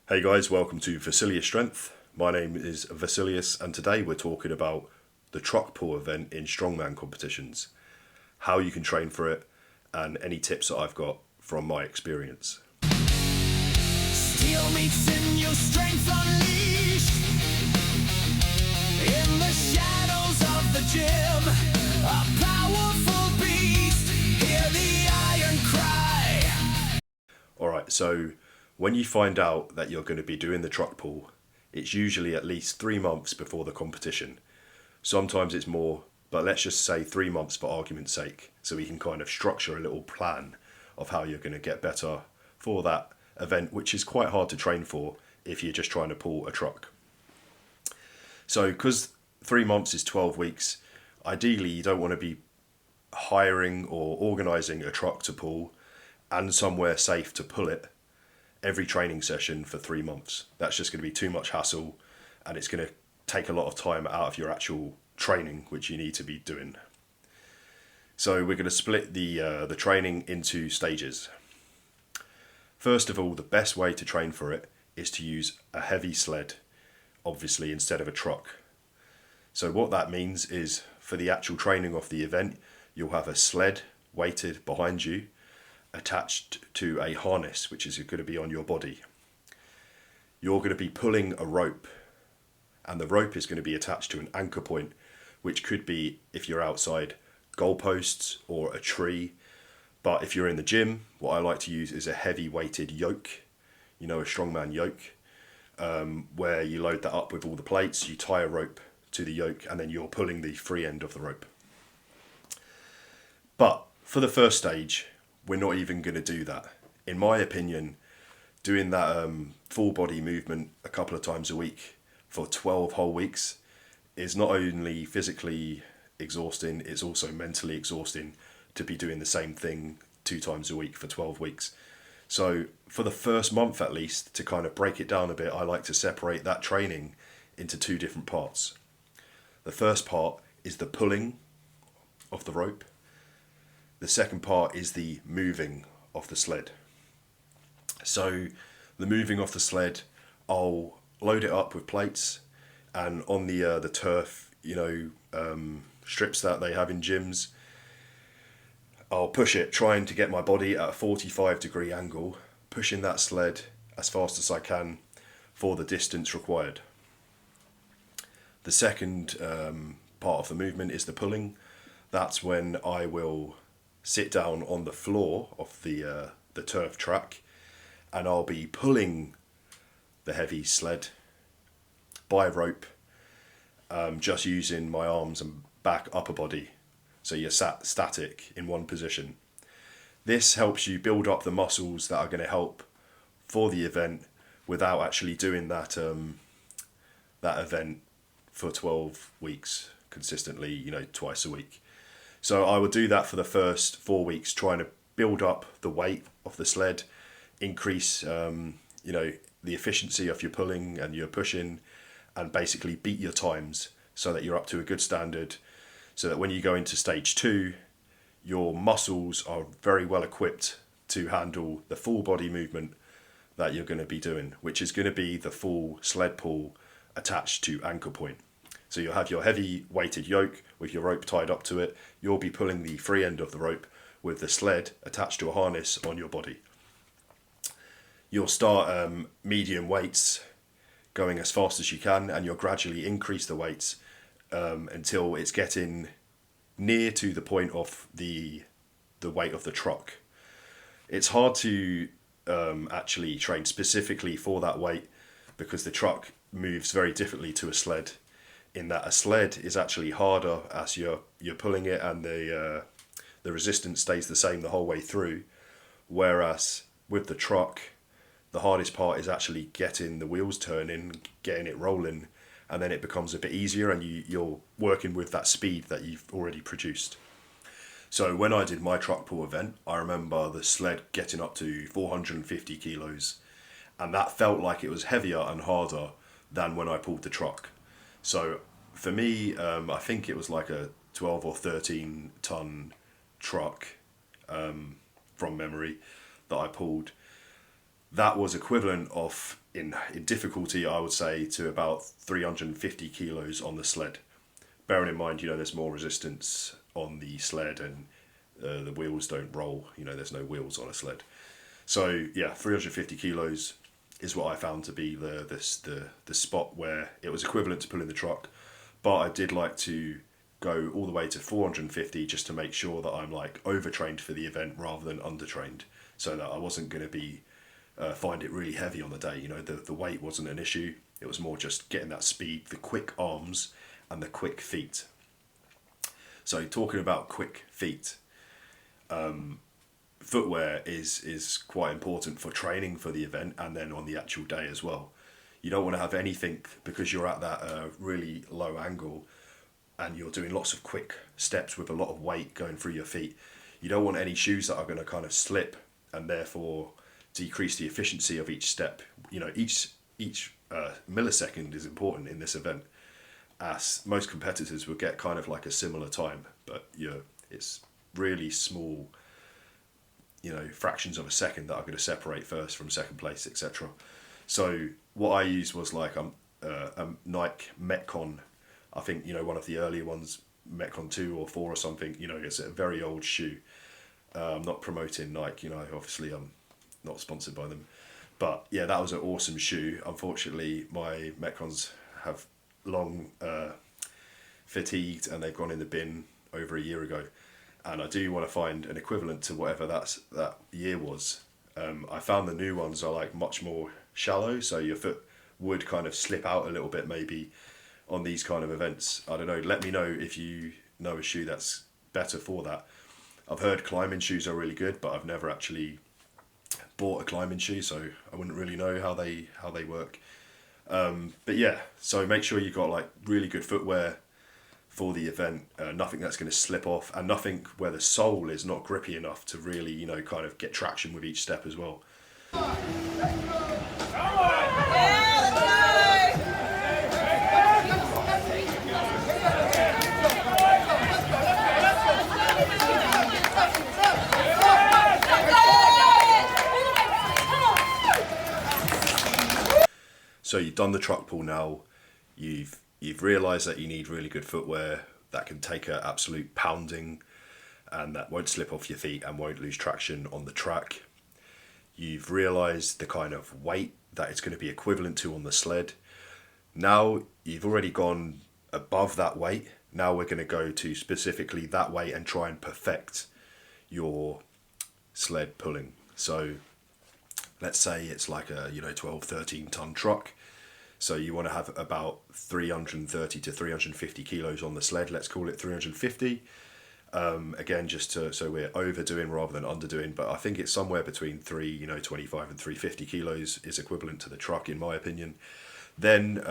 Hey guys, welcome to Vassilios Strength. My name is Vassilios and today we're talking about the truck pull event in strongman competitions, how you can train for it, and any tips that I've got from my experience. Steel meets in your strength unleashed. In the shadows of the gym, a powerful beast. Hear the iron cry. Alright, so when you find out that you're going to be doing the truck pull, it's usually at least 3 months before the competition. Sometimes it's more, but let's just say 3 months for argument's sake, so we can kind of structure a little plan of how you're going to get better for that event, which is quite hard to train for if you're just trying to pull a truck. So because 3 months is 12 weeks, ideally you don't want to be hiring or organising a truck to pull and somewhere safe to pull it every training session for 3 months. That's just going to be too much hassle and it's going to take a lot of time out of your actual training, which you need to be doing. So we're going to split the training into stages. First of all, the best way to train for it is to use a heavy sled, obviously, instead of a truck. So what that means is for the actual training of the event, you'll have a sled weighted behind you, attached to a harness which is going to be on your body. You're going to be pulling a rope, and the rope is going to be attached to an anchor point, which could be, if you're outside, goalposts or a tree. But if you're in the gym, what I like to use is a heavy weighted yoke, a strongman yoke, where you load that up with all the plates, you tie a rope to the yoke, and then you're pulling the free end of the rope. But for the first stage, we're not even going to do that. In my opinion, doing that full body movement a couple of times a week for 12 whole weeks is not only physically exhausting, it's also mentally exhausting to be doing the same thing 2 times a week for 12 weeks. So for the first month at least, to kind of break it down a bit, I like to separate that training into 2 different parts. The first part is the pulling of the rope. The second part is the moving of the sled. So the moving of the sled, I'll load it up with plates, and on the turf, strips that they have in gyms, I'll push it, trying to get my body at a 45-degree angle, pushing that sled as fast as I can for the distance required. The second part of the movement is the pulling. That's when I will sit down on the floor of the turf track, and I'll be pulling the heavy sled by rope, just using my arms and back upper body, so you're sat static in one position. This helps you build up the muscles that are going to help for the event without actually doing that event for 12 weeks consistently, twice a week. So I would do that for the first 4 weeks, trying to build up the weight of the sled, increase the efficiency of your pulling and your pushing, and basically beat your times so that you're up to a good standard, so that when you go into stage 2, your muscles are very well equipped to handle the full body movement that you're going to be doing, which is going to be the full sled pull attached to anchor point. So you'll have your heavy weighted yoke with your rope tied up to it. You'll be pulling the free end of the rope with the sled attached to a harness on your body. You'll start medium weights, going as fast as you can, and you'll gradually increase the weights until it's getting near to the point of the weight of the truck. It's hard to actually train specifically for that weight because the truck moves very differently to a sled, in that a sled is actually harder as you're pulling it, and the resistance stays the same the whole way through, whereas with the truck, the hardest part is actually getting the wheels turning, getting it rolling, and then it becomes a bit easier, and you're working with that speed that you've already produced. So when I did my truck pull event, I remember the sled getting up to 450 kilos, and that felt like it was heavier and harder than when I pulled the truck. So for me, I think it was like a 12 or 13 ton truck from memory that I pulled. That was equivalent of, in difficulty, I would say, to about 350 kilos on the sled. Bearing in mind, there's more resistance on the sled, and the wheels don't roll. There's no wheels on a sled. So yeah, 350 kilos is what I found to be the spot where it was equivalent to pulling the truck. But I did like to go all the way to 450 just to make sure that I'm like overtrained for the event rather than undertrained, so that I wasn't going to be find it really heavy on the day. The weight wasn't an issue. It was more just getting that speed, the quick arms, and the quick feet. So talking about quick feet, footwear is quite important for training for the event and then on the actual day as well. You don't want to have anything, because you're at that really low angle and you're doing lots of quick steps with a lot of weight going through your feet. You don't want any shoes that are going to kind of slip and therefore decrease the efficiency of each step. Each millisecond is important in this event, as most competitors will get kind of like a similar time, but it's really small, fractions of a second that are going to separate first from second place, etc. So what I used was like a Nike Metcon, I think, one of the earlier ones, Metcon 2 or 4 or something. It's a very old shoe. I'm not promoting Nike, obviously I'm not sponsored by them. But yeah, that was an awesome shoe. Unfortunately, my Metcons have long fatigued and they've gone in the bin over a year ago. And I do want to find an equivalent to whatever that year was. I found the new ones are like much more shallow, so your foot would kind of slip out a little bit maybe on these kind of events. I don't know, let me know if you know a shoe that's better for that. I've heard climbing shoes are really good, but I've never actually bought a climbing shoe, so I wouldn't really know how they work. But yeah, so make sure you've got like really good footwear for the event, nothing that's going to slip off, and nothing where the sole is not grippy enough to really, kind of get traction with each step as well. So you've done the truck pull now, you've realised that you need really good footwear that can take an absolute pounding and that won't slip off your feet and won't lose traction on the track. You've realised the kind of weight that it's going to be equivalent to on the sled. Now you've already gone above that weight. Now we're going to go to specifically that weight and try and perfect your sled pulling. So let's say it's like a 12, 13 ton truck. So you want to have about 330 to 350 kilos on the sled. Let's call it 350. Again, just so we're overdoing rather than underdoing, but I think it's somewhere between 325 and 350 kilos is equivalent to the truck, in my opinion. Then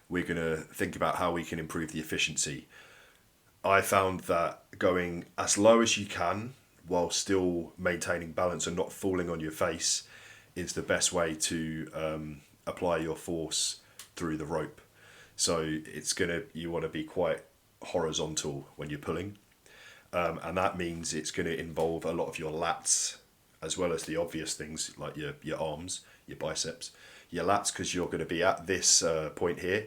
we're going to think about how we can improve the efficiency. I found that going as low as you can while still maintaining balance and not falling on your face is the best way to apply your force through the rope. So you want to be quite horizontal when you're pulling, and that means it's going to involve a lot of your lats as well as the obvious things like your arms, your biceps, your lats, because you're going to be at this point here,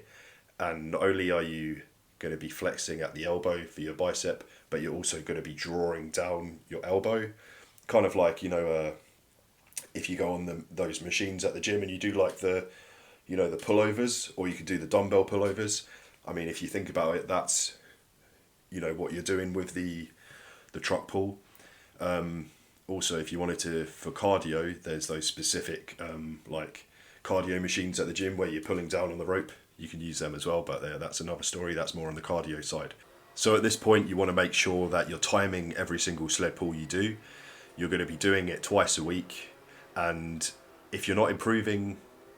and not only are you going to be flexing at the elbow for your bicep, but you're also going to be drawing down your elbow, kind of like if you go on those machines at the gym and you do like the pullovers, or you can do the dumbbell pullovers. I mean, if you think about it, that's what you're doing with the truck pull. Also, if you wanted to, for cardio, there's those specific like cardio machines at the gym where you're pulling down on the rope. You can use them as well, but that's another story. That's more on the cardio side. So at this point, you want to make sure that you're timing every single sled pull you do. You're going to be doing it twice a week. And if you're not improving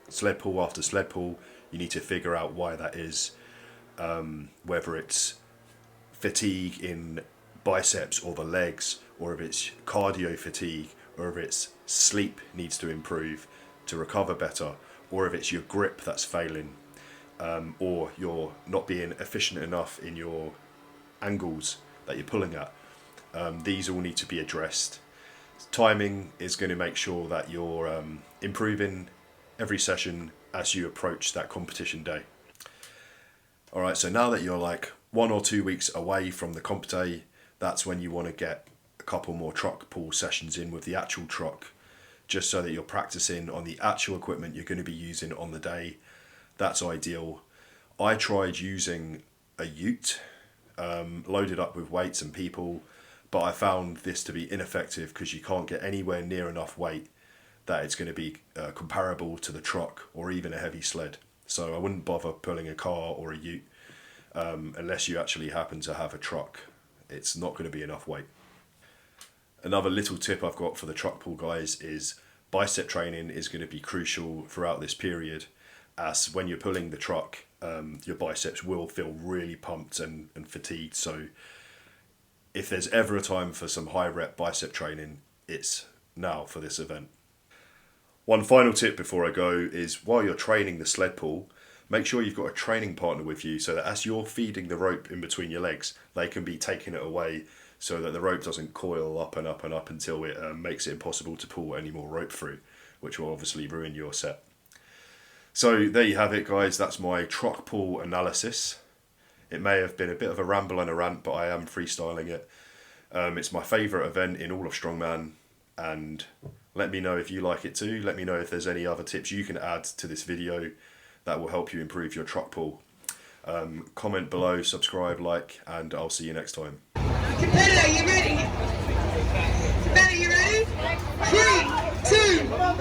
sled pull after sled pull, you need to figure out why that is. Whether it's fatigue in biceps or the legs, or if it's cardio fatigue, or if it's sleep needs to improve to recover better, or if it's your grip that's failing, or you're not being efficient enough in your angles that you're pulling at. These all need to be addressed. Timing is going to make sure that you're improving every session as you approach that competition day. Alright, so now that you're like 1 or 2 weeks away from the comp day, that's when you want to get a couple more truck pull sessions in with the actual truck, just so that you're practicing on the actual equipment you're going to be using on the day. That's ideal. I tried using a ute, loaded up with weights and people, but I found this to be ineffective because you can't get anywhere near enough weight that it's going to be comparable to the truck or even a heavy sled. So I wouldn't bother pulling a car or a ute unless you actually happen to have a truck. It's not going to be enough weight. Another little tip I've got for the truck pull guys is bicep training is going to be crucial throughout this period, as when you're pulling the truck, your biceps will feel really pumped and fatigued. So if there's ever a time for some high rep bicep training, it's now for this event. One final tip before I go is while you're training the sled pull, make sure you've got a training partner with you so that as you're feeding the rope in between your legs, they can be taking it away so that the rope doesn't coil up and up and up until it makes it impossible to pull any more rope through, which will obviously ruin your set. So there you have it, guys. That's my truck pull analysis. It may have been a bit of a ramble and a rant, but I am freestyling it. It's my favourite event in all of Strongman, and let me know if you like it too. Let me know if there's any other tips you can add to this video that will help you improve your truck pull. Comment below, subscribe, like, and I'll see you next time. Competitor, you ready? Competitor, you ready? 3, 2,